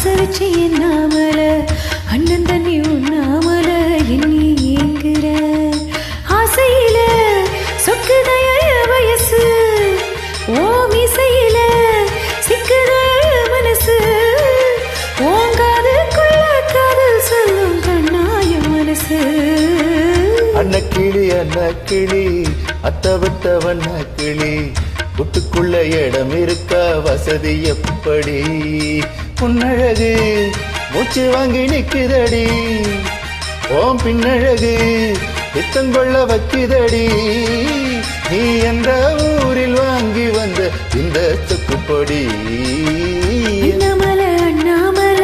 ஆசை வச்சு என்னாமல அண்ணன் தண்ணி உண்ணாமல எண்ணி ஏங்குற ஆசையில சொக்குதைய வயசு ஓ மீசையில சிக்குதைய மனசு ஓங்காதுக்குள்ள காதல் சொல்லும் கண்ணாய மனசு அன்னக்கிளி அன்னக்கிளி அத்தவிட்ட வண்ணக்கிளி கூட்டுக்குள்ள இடம் இருக்க வசதி எப்படி உன்னழகு மூச்சு வாங்கி நிக்குதடி ஓம் பின்னழகு பித்தங்கொள்ள வைக்குதடி நீ எந்த ஊரில் வாங்கி வந்த இந்த சொக்குப்பொடி அண்ணாமல அண்ணாமல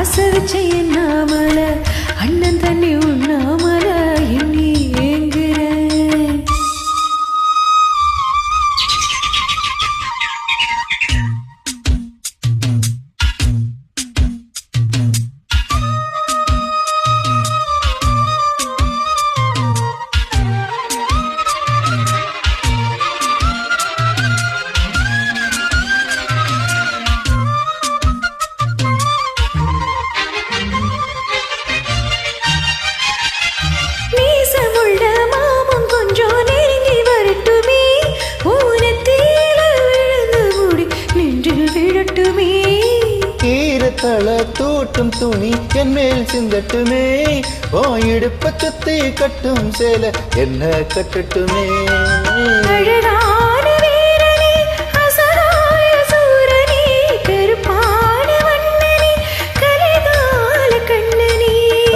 ஆசை வச்ச என்னாமல அண்ணன் தண்ணி உண்ணாமல எண்ணி ஏங்குற தள தூட்டும் துணி என் மேல் சிந்தட்டுமே ஓ இடுப்ப சுத்தி கட்டும் சேல என்ன கட்டட்டுமே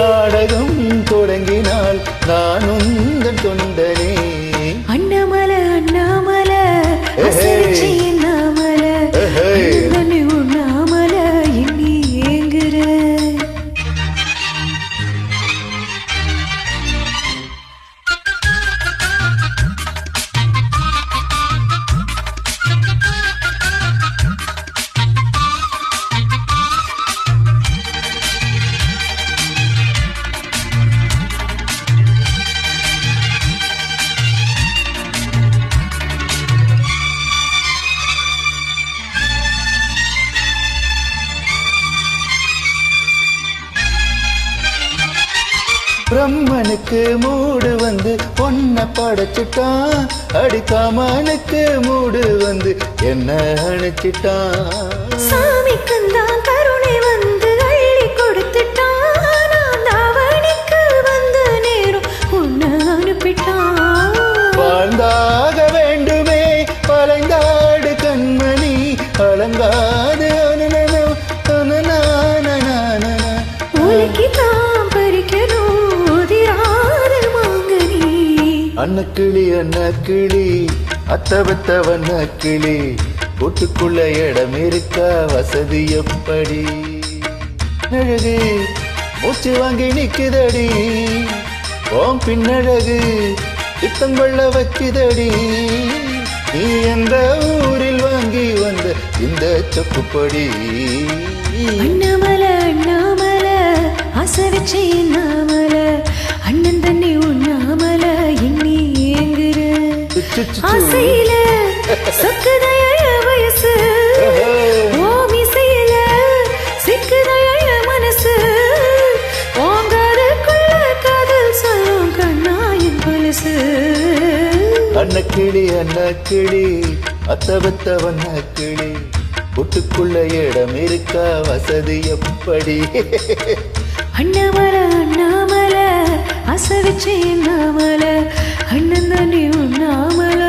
நாடகம் தொடங்கினால் நான் உந்தன் தொண்டனே அண்ணாமல அண்ணாமல என்னாமல உண்ணாமல எண்ணி ஏங்குற பிரம்மனுக்கு மூடு வந்து பொன்ன படைச்சிட்டான் அடிக்காமனுக்கு மூடு வந்து என்ன அணைச்சிட்டான் சாமிக்குந்தான் கருணை வந்து அள்ளி கொடுத்துட்டான் அவனுக்கு வந்த நேரம் உன்னை அனுப்பிட்டான் வாழ்ந்தாக வேண்டுமே பழங்காடு கண்மணி அலங்காது அன்னக்கிளி அன்னக்கிளி அத்தவத்த வண்ணக்கிளி கூட்டுக்குள்ள இடம் இருக்க வசதி எப்படி அழகு மூச்சு வாங்கி நிக்குதடி ஓம் பின்னழகு பித்தங்கொள்ள வைக்குதடி நீ எந்த ஊரில் வாங்கி வந்த இந்த சொக்குப்பொடி அண்ணாமல அண்ணாமல ஆசை வச்சு என்னாமல அண்ணன் தண்ணி உண்ணாமல எண்ணி ஏங்குற ஆசையில சொக்குதைய வயசு ஓ மீசையில சிக்குதைய மனசு ஓங்காதுக்குள்ள காதல் சொல்லும் கண்ணாயின் கொலுசு அன்னக்கிளி அன்னக்கிளி அத்தவத்த வண்ணக்கிளி கூட்டுக்குள்ள இடம் இருக்க வசதி எப்படி அண்ணாமல அண்ணாமல ஆசை வச்சு என்னாமல அண்ணன் தண்ணி உண்ணாமல